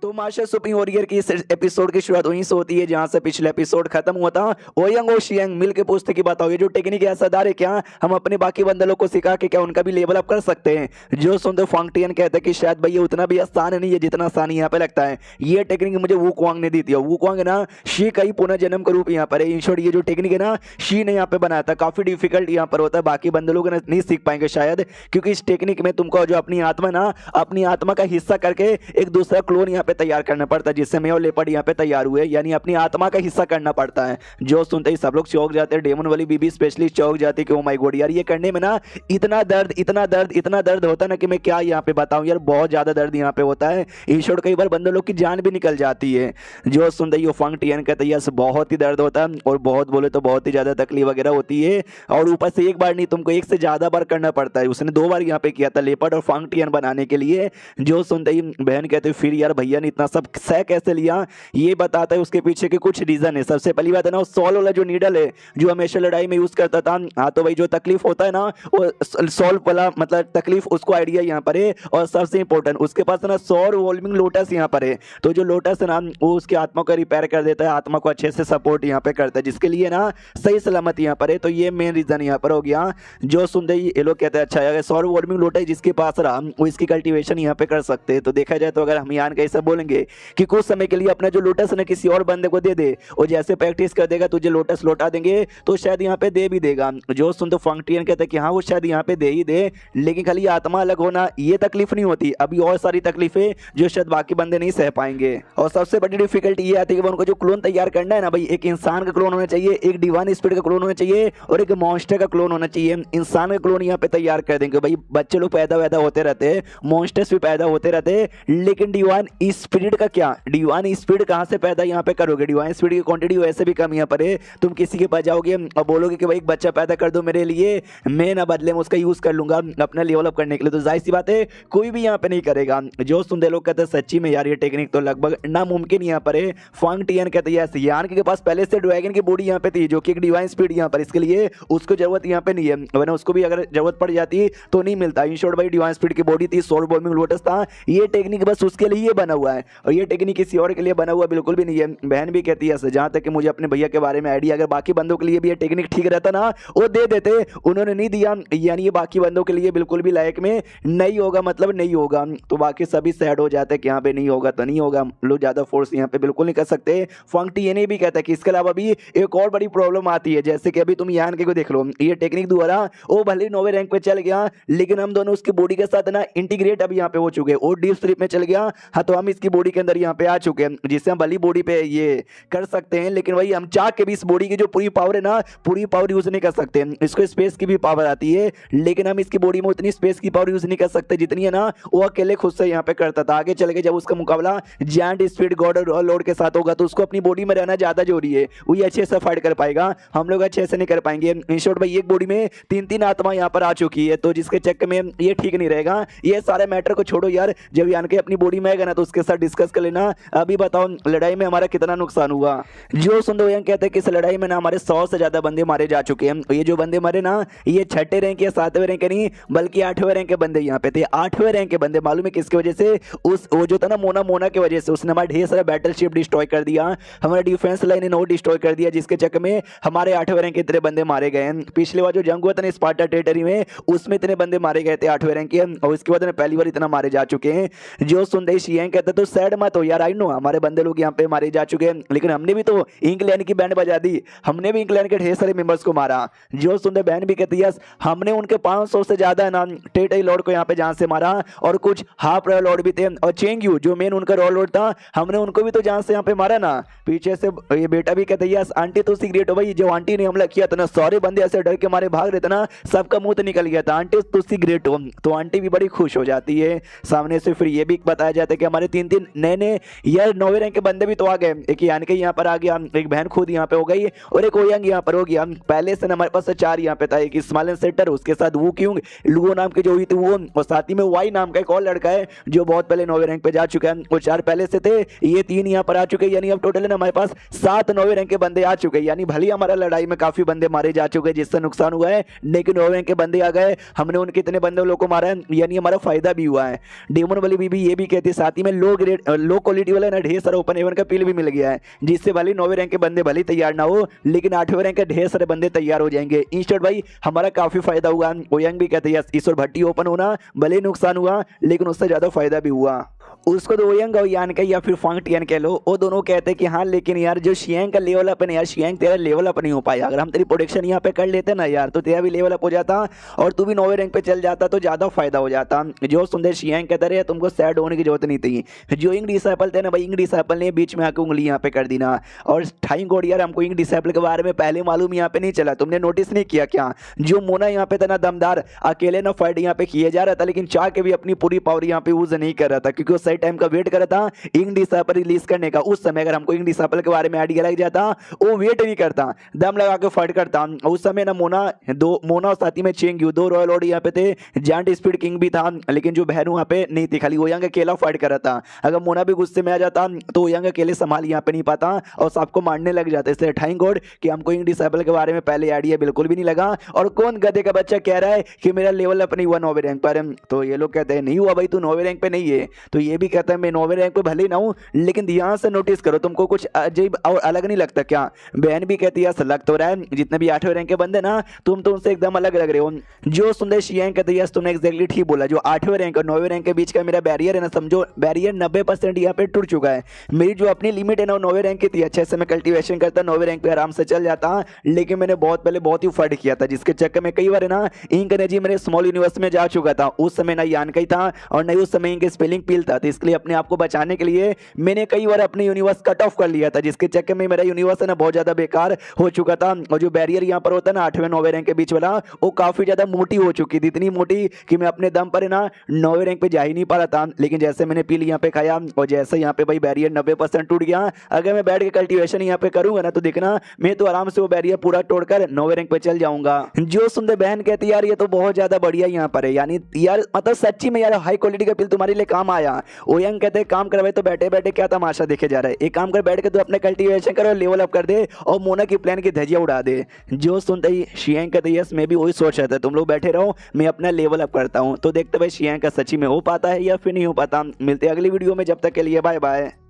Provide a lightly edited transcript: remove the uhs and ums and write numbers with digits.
तो master supreme warrior की इस एपिसोड की शुरुआत वहीं से होती है जहां से पिछले एपिसोड खत्म हुआ था। ओयंग और शियंग मिल के पूछते की बात होगी जो टेक्निक है असरदार है क्या, हम अपने बाकी बंदरों को सिखा के क्या उनका भी लेवल अप कर सकते हैं। जो सुनते फांगटियन कहते हैं कि शायद भाई ये उतना भी आसान नहीं है जितना आसान यहाँ पे लगता है। ये टेक्निक मुझे वू क्वांग ने दी थी। वू क्वांग ना शी का ही पुनर्जन्म का रूप यहाँ पर है। इन शॉर्ट ये जो टेक्निक है ना शी ने यहाँ पे बनाया था। काफी डिफिकल्ट यहाँ पर होता है, बाकी बंदे लोग नहीं सीख पाएंगे शायद, क्योंकि इस टेक्निक में तुमको जो अपनी आत्मा ना अपनी आत्मा का हिस्सा करके एक दूसरा क्लोन यहाँ पे तैयार करना पड़ता है, जिससे मैं और लेपर्ड यहाँ पे तैयार हुए, यानी अपनी आत्मा का हिस्सा करना पड़ता है। जो सुनते ही सब लोग चौंक जाते हैं। डेमन वाली बीबी स्पेशली चौंक जाती है कि ओ माय गॉड यार ये करने में ना इतना दर्द होता है ना कि मैं क्या यहाँ पे बताऊं यार, बहुत ज्यादा दर्द यहाँ पे होता है। ईश्वर कई बार बंदे लोग की जान भी निकल जाती है। जो सुनते ही फांगटियन कहते हैं बहुत ही दर्द होता है और बहुत बोले तो बहुत ही ज्यादा तकलीफ वगैरह होती है। और ऊपर से एक बार नहीं तुमको एक से ज्यादा बार करना पड़ता है। उसने 2 बार यहाँ पे किया था लेपर्ड और फांगटियन बनाने के लिए। जो सुनते ही बहन कहते फिर यार भैया ने इतना सब सह कैसे लिया, ये बताता है उसके पीछे के कुछ रीजन है। सबसे पहली बात है ना सॉल वाला जो नीडल है जो हमेशा लड़ाई में यूज करता था। हाँ तो भाई जो तकलीफ होता है ना वो सॉल्व वाला मतलब तकलीफ उसको आइडिया यहाँ पर है। और सबसे इंपॉर्टेंट उसके पास ना सौर वॉल्विंग लोटस यहाँ पर है। तो जो लोटस है ना वो उसकी आत्मा को रिपेयर कर देता है, आत्मा को अच्छे से सपोर्ट यहाँ पे करता है, जिसके लिए ना सही सलामत यहाँ पर है। तो ये मेन रीजन यहाँ पर हो गया। जो सुनते ही ये लोग कहते हैं अच्छा अगर सौर वॉल्विंग लोटस जिसके पास रहा वो इसकी कल्टीवेशन यहाँ पे कर सकते हैं। तो देखा जाए तो अगर हम यान कैसे बोलेंगे कि कुछ समय के लिए अपना जो लोटस ना किसी और बंदे को दे दे और जैसे प्रैक्टिस कर देगा तुझे लोटस लौटा देंगे तो शायद यहाँ पे दे भी देगा। जो सुन तो फांगटियन कहते हैं कि हाँ वो शायद यहाँ पे दे ही दे, लेकिन खाली आत्मा अलग होना ये तकलीफ नहीं होती, अभी और सारी तकलीफें जो शायद बाकी बंदे नहीं सह पाएंगे। और सबसे बड़ी डिफिकल्टी ये आती है कि उनको जो क्लोन तैयार करना है ना भाई, एक इंसान का क्लोन होना चाहिए, एक डिवाइन स्पिरिट का क्लोन होना चाहिए और एक मॉन्स्टर का क्लोन होना चाहिए। इंसान का क्लोन यहाँ पे तैयार कर देंगे भाई, बच्चे लोग पैदा होते रहते हैं, मॉन्स्टर्स भी पैदा होते रहते हैं, लेकिन डिवाइन स्पिरिट का क्या, डिवाइन स्पिरिट कहाँ से पैदा यहाँ पे करोगे। डिवाइन स्पिरिट की क्वांटिटी वैसे भी कम यहाँ पर है। तुम किसी के पास जाओगे और बोलोगे कि भाई एक बच्चा पैदा कर दो मेरे लिए, मैं ना बदले में उसका यूज कर लूंगा अपना लेवल अप करने के लिए, तो जाहिर सी बात है कोई भी यहाँ पे नहीं करेगा। जो सुनते लोग कहते हैं सच्ची में यार ये टेक्निक तो लगभग नामुमकिन यहाँ पर है। फांगटियन कहते हैं यस यान के पास पहले से ड्रैगन की बॉडी यहाँ पे थी जो कि एक डिवाइन स्पिरिट यहाँ पर, इसके लिए उसको जरूरत यहाँ पे नहीं है, वरना उसको भी अगर जरूरत पड़ जाती तो नहीं मिलता। इन शॉर्ट भाई डिवाइन स्पिरिट की बॉडी थी, सोल वॉल्विंग लोटस था, ये टेक्निक बस उसके लिए बना हुआ है और ये टेक्निक किसी और के लिए बना हुआ बिल्कुल भी नहीं है। बहन भी कहती है जहां तक कि मुझे अपने भैया के बारे में आइडिया, अगर बाकी बंदों के लिए भी ये टेक्निक ठीक रहता ना वो दे देते, उन्होंने नहीं दिया, यानी ये बाकी बंदों के लिए बिल्कुल भी लायक में नहीं होगा, मतलब नहीं होगा। तो बाकी सभी सैड हो जाते हैं कि यहाँ पे नहीं होगा तो नहीं होगा, लोग ज्यादा फोर्स यहाँ पे बिल्कुल नहीं कर सकते। फांगटियन भी कहता है कि इसके अलावा भी एक और बड़ी प्रॉब्लम आती है, जैसे कि अभी तुम यान के को देख लो, ये टेक्निक द्वारा वो भले 9वें रैंक पे चल गया लेकिन हम दोनों उसकी बॉडी के साथ ना इंटीग्रेट अभी यहाँ पे हो चुके हैं, और डीप स्लीप में चल गया। हाँ तो हम इसकी बॉडी के अंदर यहाँ पे आ चुके हैं, जिससे हम भली बॉडी पे ये कर सकते हैं, लेकिन वही हम चाह के भी इस बॉडी की जो पूरी पावर है ना पूरी पावर यूज नहीं कर सकते। इसको स्पेस की भी पावर आती है लेकिन हम इसकी बॉडी में उतनी स्पेस की पावर यूज नहीं कर सकते जितनी है ना वो अकेले खुद से यहाँ पे करता था। आगे चल के जब उसका मुकाबला जायंट स्पीड गॉड और लॉर्ड के साथ होगा तो उसको अपनी बॉडी में रहना ज्यादा जरूरी है, वो अच्छे से फाइट कर पाएगा, हम लोग अच्छे से नहीं कर पाएंगे। इन शॉर्ट भाई एक बॉडी में 3 आत्मा यहाँ पर आ चुकी है, तो जिसके चक्कर में ये ठीक नहीं रहेगा। ये सारे मैटर को छोड़ो यार, जब यान के अपनी बॉडी में आएगा ना तो उसके साथ डिस्कस कर लेना। अभी बताओ लड़ाई में हमारा कितना नुकसान हुआ। जो सुंदो यंग कहते हैं कि इस लड़ाई में ना हमारे 100 से ज्यादा बंदे मारे जा चुके हैं। ये जो बंदे मारे ना ये 6ठे रैंक या 7वें रैंक के नहीं बल्कि 8वें रैंक के बंदे यहाँ पे थे। 8वें रैंक के बंदे मालूम है किसकी वजह से, उस वो जो था ना मोना की वजह से, उसने हमारा ढेर सारा बैटलशिप डिस्ट्रॉय कर दिया, हमारा डिफेंस लाइन नो डिस्ट्रॉय कर दिया, जिसके चक्कर में हमारे 8वें रैंक के इतने बंदे मारे गए हैं। पिछले बार जो जंग हुआ था ना स्पार्टा टेरिटरी में उसमें इतने बंदे मारे गए थे 8वें रैंक के, और इसके बाद पहली बार इतना मारे जा चुके हैं। जो सुनते शियंग कहते तो सैड मत हो यार, आई नो हमारे बंदे लोग यहाँ पे मारे जा चुके हैं लेकिन हमने भी तो इंग्लैंड की बैंड बजा दी, हमने भी इंग्लैंड के ढेर सारे मेंबर्स को मारा। जो सुनते बहन भी कहती है हमने उनके 500 से ज्यादा ना टेरिटरी लॉर्ड को यहाँ पे जान से मारा और कुछ हाफ रॉयल लॉर्ड भी थे, और चेंगयू जो मेन उनका रॉयल लॉर्ड था हमने उनको भी तो जान से यहाँ पे मारा ना। पीछे से ये बेटा भी कहते है आंटी तो सीक्रेट हो भाई, जो आंटी ने हमला किया था ना सारे बंदे ऐसे डर के मारे भाग रहे थे ना, सबका मुंह तो निकल गया था, आंटी तो सीक्रेट हो, तो आंटी भी बड़ी खुश हो जाती है। सामने से फिर ये भी बताया जाता है कि हमारे 3 नए यार 9वें रैंक के बंदे भी तो आ गए, एक यान के यहाँ पर आ गया, एक बहन खुद यहाँ पे हो गई और एक ओयंग यहाँ पर हो गया। पहले से हमारे पास 4 यहाँ पे था, एक स्माइलन सेटर, उसके साथ वू क्यूंग लुओ नाम की जो हुई थी वो, और साथ ही में वाई नाम का एक और लड़का है जो बहुत पहले 9वें रैंक पे जा चुका है, वो 4 पहले से थे, ये 3 यहाँ पर आ चुके, यानी अब टोटल हमारे पास 7 9वें रैंक के बंदे आ चुके, यानी भले हमारा लड़ाई में काफी बंदे मारे जा चुके जिससे नुकसान हुआ है, लेकिन 9वें रैंक के बंदे आ गए, हमने उनके इतने बंदे लोगों को मारा है, यानी हमारा फायदा भी हुआ है। डेमन वाली बीबी ये भी कहती है साथ ही में लो लो क्वालिटी वाला ना ढेर सारा ओपन हेवन का पिल भी मिल गया है, जिससे भले 9वें रैंक के बंदे भले तैयार ना हो, लेकिन 8वें रैंक के ढेर सारे बंदे तैयार हो जाएंगे। इंस्टेंट भाई हमारा काफी फायदा हुआ। ओयंग भी कहते हैं ईश्वर भट्टी ओपन होना भले नुकसान हुआ, लेकिन उससे ज्यादा फायदा भी हुआ। उसको तो ओयंग और यान का या फिर फांग टियन कह लो, वो दोनों कहते हैं कि हाँ लेकिन यार जो शियांग का लेवल अप है यार, शियांग तेरा लेवल अप नहीं हो पाया। अगर हम तेरी प्रोडक्शन यहाँ पे कर लेते ना यार, तो तेरा भी लेवल अप हो जाता और तू भी 9वें रैंक पे चल जाता, तो ज्यादा फायदा हो जाता। जो सुंदर शियांग कहते रहे तुमको सैड होने की जरूरत नहीं थी। जो इंग डिसाइपल थे ना भाई, इंग डिसाइपल ने बीच में आके उंगली यहाँ पे कर दी ना। और थैंक गॉड यार हमको इंग डिसाइपल के बारे में पहले मालूम यहाँ पे नहीं चला। तुमने नोटिस नहीं किया क्या, जो मोना यहाँ पे था ना दमदार, अकेले ना फाइट यहाँ पे किए जा रहा था, लेकिन चाह के भी अपनी पूरी पावर यहाँ पे यूज नहीं कर रहा था, क्योंकि वो सही टाइम का वेट कर रहा था इंग डिसाइपल रिलीज करने का। उस समय अगर हमको इंग डिसाइपल के बारे में आइडिया लग जाता, वो वेट नहीं करता, दम लगा के फाइट करता। उस समय ना मोना और साथी में चेंग दो रॉयल लॉर्ड यहाँ पे थे, जांट स्पीड किंग भी था, लेकिन जो बहन वहां पे नहीं थी, खाली ओयंग अकेला फाइट कर रहा था। अगर मोना भी गुस्से में आ जाता तो ओयंग अकेले संभाल यहाँ पे नहीं पाता और सबको मारने लग जाता। इसलिए थैंक गॉड कि हमको इंग डिसाइपल के बारे में पहले आइडिया बिल्कुल भी नहीं लगा। और कौन गधे का बच्चा कह रहा है कि मेरा लेवल अप नहीं हुआ 9वें रैंक पर, तो ये लोग कहते हैं नहीं हुआ भाई, तू 9वें रैंक पे नहीं है। तो ये भी कहता है मैं 9वें रैंक पे भले ना हूं, लेकिन ध्यान से नोटिस करो, तुमको कुछ अजीब और अलग नहीं लगता क्या? बहन भी कहती है ऐसा लग तो रहा है जितने भी 8वें रैंक के बंदे ना, तुम तो उनसे एकदम अलग लग रहे हो। जो सुंदर शियांग कहती है तुमने एग्जैक्टली ठीक बोला, जो 8वें रैंक और 9वें रैंक के बीच का मेरा बैरियर है ना, समझो बैरियर 90% यहाँ पे टूट चुका है। मेरी जो अपनी लिमिट है ना 9वें रैंक की थी, अच्छे से मैं कल्टीवेशन करता 9वें रैंक पे आराम से चल जाता, लेकिन मैंने बहुत पहले बहुत ही फाइट किया था, जिसके चक्कर में कई बार ना इंक एनर्जी मेरे स्मॉल यूनिवर्स में जा चुका था। उस समय ना यान का ही था और नहीं उस समय इनके स्पेलिंग पील था, तो इसलिए अपने आप को बचाने के लिए मैंने कई बार अपने यूनिवर्स कट ऑफ कर लिया था, जिसके चक्कर में मेरा यूनिवर्स है ना बहुत ज्यादा बेकार हो चुका था। और जो बैरियर यहाँ पर होता है ना 8वें 9वें रैंक के बीच वाला, वो काफी ज्यादा मोटी हो चुकी थी, इतनी मोटी कि मैं अपने दम पर ना 9वें रैंक पे जा ही नहीं पा रहा था। लेकिन जैसे मैंने पील यहाँ पे खाया और जैसे यहाँ पे भाई बैरियर 90% टूट गया, अगर मैं बैठ के कल्टीवेशन यहाँ पे करूंगा ना, तो देखना मैं तो आराम से वो बैरियर पूरा तोड़कर 9वें रैंक पे चल जाऊंगा। जो सुंदर बहन कहती यार ये तो बहुत ज्यादा बढ़िया यहाँ पर है, यानी यार मतलब सच्ची में यार हाई क्वालिटी का पिल तुम्हारे लिए काम आया। ओयंग कहते काम कर भाई, तो बैठे बैठे क्या तमाशा देखे जा रहा है, एक काम कर बैठ के तो अपने कल्टीवेशन करो, लेवल अप कर दे और मोना की प्लान की धज्जियां उड़ा दे। जो सुनते ही शियांग कहते यस मैं भी वही सोच रहा था, तुम लोग बैठे रहो मैं अपना लेवल अप करता हूं। तो देखते भाई शियांग का सच्ची में हो पाता है या फिर नहीं हो पाता। मिलते हैं अगली वीडियो में, जब तक के लिए बाय बाय।